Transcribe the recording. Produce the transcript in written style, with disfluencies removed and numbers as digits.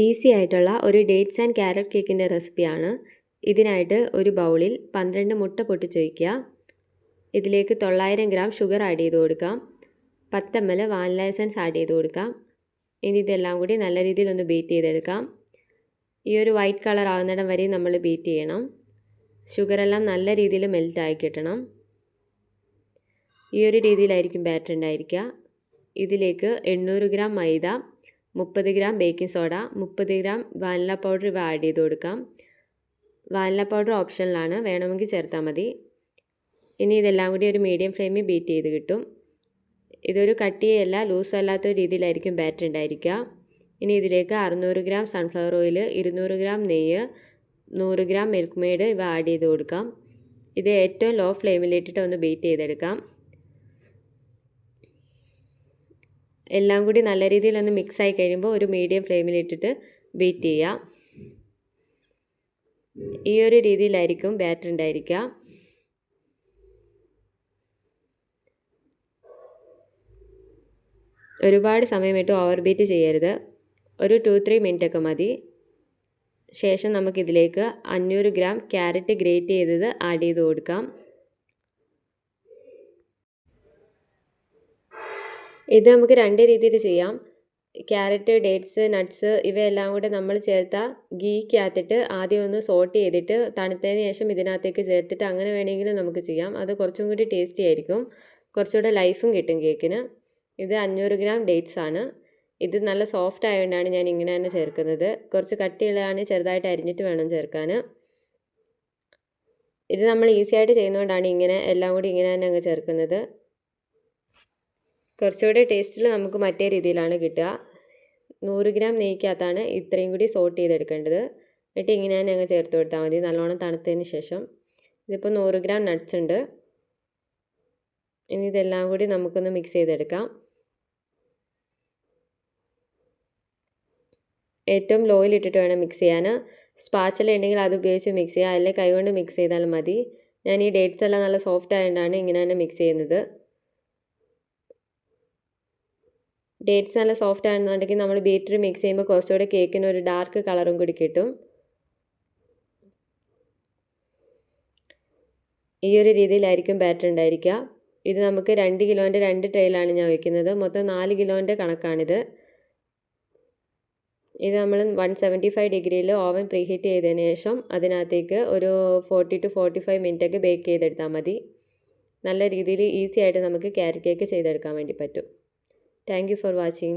Easy ആയിട്ടുള്ള ഒരു dates and carrot കേക്കിൻ്റെ റെസിപ്പിയാണ്. ഇതിനായിട്ട് ഒരു ബൗളിൽ 12 മുട്ട പൊട്ടിച്ച് വയ്ക്കുക. ഇതിലേക്ക് 900 ഗ്രാം ഷുഗർ ആഡ് ചെയ്ത് കൊടുക്കാം. 10 ml വാനില എസൻസ് ആഡ് ചെയ്ത് കൊടുക്കാം. ഇനി ഇതെല്ലാം കൂടി നല്ല രീതിയിൽ ഒന്ന് ബീറ്റ് ചെയ്തെടുക്കാം. ഈ ഒരു വൈറ്റ് കളർ ആകുന്നിടം വരെ നമ്മൾ ബീറ്റ് ചെയ്യണം. ഷുഗറെല്ലാം നല്ല രീതിയിൽ മെൽറ്റ് ആയി കിട്ടണം. ഈ ഒരു രീതിയിലായിരിക്കും ബാറ്റർ ഉണ്ടായിരിക്കുക. ഇതിലേക്ക് 800 ഗ്രാം മൈദ, 30 gram baking soda, 30 gram vanilla powder ഇവ ആഡ് ചെയ്ത് കൊടുക്കാം. വാനില പൗഡർ ഓപ്ഷനിലാണ്, വേണമെങ്കിൽ ചേർത്താൽ മതി. ഇനി ഇതെല്ലാം കൂടി ഒരു മീഡിയം ഫ്ലെയിമിൽ ബീറ്റ് ചെയ്ത് കിട്ടും. ഇതൊരു കട്ടിയല്ല ലൂസും അല്ലാത്ത രീതിയിലായിരിക്കും ബാറ്റർ ഉണ്ടായിരിക്കുക. ഇനി ഇതിലേക്ക് 600 ഗ്രാം സൺഫ്ലവർ ഓയിൽ, 200 ഗ്രാം നെയ്യ്, 100 ഗ്രാം മിൽക്ക് മെയ്ഡ് ഇവ ആഡ് ചെയ്ത് കൊടുക്കാം. ഇത് ഏറ്റവും ലോ ഫ്ലെയിമിലിട്ടിട്ട് ഒന്ന് ബീറ്റ് ചെയ്തെടുക്കാം. എല്ലാം കൂടി നല്ല രീതിയിൽ ഒന്ന് മിക്സ് ആയി കഴിയുമ്പോൾ ഒരു മീഡിയം ഫ്ലെയിമിലിട്ടിട്ട് ബീറ്റ് ചെയ്യാം. ഈ ഒരു രീതിയിലായിരിക്കും ബാറ്റർ ഉണ്ടായിരിക്കുക. ഒരുപാട് സമയമിട്ട് ഓവർ ബീറ്റ് ചെയ്യരുത്. ഒരു 2-3 മിനിറ്റ് ഒക്കെ മതി. ശേഷം നമുക്കിതിലേക്ക് 500 ഗ്രാം ക്യാരറ്റ് ഗ്രേറ്റ് ചെയ്തത് ആഡ് ചെയ്ത് കൊടുക്കാം. ഇത് നമുക്ക് രണ്ട് രീതിയിൽ ചെയ്യാം. ക്യാരറ്റ്, ഡേറ്റ്സ്, നട്ട്സ് ഇവയെല്ലാം കൂടെ നമ്മൾ ചേർത്ത ഗീക്കകത്തിട്ട് ആദ്യം ഒന്ന് സോട്ട് ചെയ്തിട്ട് തണുത്തതിന് ശേഷം ഇതിനകത്തേക്ക് ചേർത്തിട്ട് അങ്ങനെ വേണമെങ്കിലും നമുക്ക് ചെയ്യാം. അത് കുറച്ചും കൂടി ടേസ്റ്റി ആയിരിക്കും, കുറച്ചുകൂടെ ലൈഫും കിട്ടും കേക്കിന്. ഇത് 500 ഗ്രാം ഡേറ്റ്സ് ആണ്. ഇത് നല്ല സോഫ്റ്റ് ആയതുകൊണ്ടാണ് ഞാൻ ഇങ്ങനെ തന്നെ ചേർക്കുന്നത്. കുറച്ച് കട്ടിയുള്ളതാണ്, ചെറുതായിട്ട് അരിഞ്ഞിട്ട് വേണം ചേർക്കാൻ. ഇത് നമ്മൾ ഈസി ആയിട്ട് ചെയ്യുന്നതുകൊണ്ടാണ് ഇങ്ങനെ എല്ലാം കൂടി ഇങ്ങനെ തന്നെ അങ്ങ് ചേർക്കുന്നത്. കുറച്ചുകൂടെ ടേസ്റ്റിൽ നമുക്ക് മറ്റേ രീതിയിലാണ് കിട്ടുക. 100 ഗ്രാം നെയ്ക്കകത്താണ് ഇത്രയും കൂടി സോട്ട് ചെയ്തെടുക്കേണ്ടത്. എന്നിട്ട് ഇങ്ങനെ തന്നെ അങ്ങ് ചേർത്ത് കൊടുത്താൽ മതി നല്ലോണം തണുത്തതിന് ശേഷം. ഇതിപ്പോൾ 100 ഗ്രാം നട്ട്സ് ഉണ്ട്. ഇനി ഇതെല്ലാം കൂടി നമുക്കൊന്ന് മിക്സ് ചെയ്തെടുക്കാം. ഏറ്റവും ലോയിലിട്ടിട്ട് വേണം മിക്സ് ചെയ്യാൻ. സ്പാച്ചില ഉണ്ടെങ്കിൽ അത് ഉപയോഗിച്ച് മിക്സ് ചെയ്യുക, അല്ലെങ്കിൽ കൈകൊണ്ട് മിക്സ് ചെയ്താലും മതി. ഞാൻ ഈ ഡേറ്റ്സ് എല്ലാം നല്ല സോഫ്റ്റ് ആയതുകൊണ്ടാണ് ഇങ്ങനെ തന്നെ മിക്സ് ചെയ്യുന്നത്. ഡേറ്റ്സ് നല്ല സോഫ്റ്റ് ആണെന്നുണ്ടെങ്കിൽ നമ്മൾ ബീറ്റർ മിക്സ് ചെയ്യുമ്പോൾ കുറച്ചുകൂടെ കേക്കിന് ഒരു ഡാർക്ക് കളറും കൂടി കിട്ടും. ഈ ഒരു രീതിയിലായിരിക്കും ബാറ്റർ ഉണ്ടായിരിക്കുക. ഇത് നമുക്ക് 2 കിലോൻ്റെ 2 ട്രേയിലാണ് ഞാൻ വയ്ക്കുന്നത്. മൊത്തം 4 കിലോൻ്റെ കണക്കാണിത്. ഇത് നമ്മൾ 175 ഡിഗ്രിയിൽ ഓവൻ പ്രീഹീറ്റ് ചെയ്തതിന് ശേഷം അതിനകത്തേക്ക് ഒരു 40 to 45 മിനിറ്റൊക്കെ ബേക്ക് ചെയ്തെടുത്താൽ മതി. നല്ല രീതിയിൽ ഈസി ആയിട്ട് നമുക്ക് ക്യാരറ്റ് കേക്ക് ചെയ്തെടുക്കാൻ വേണ്ടി പറ്റും. Thank you for watching.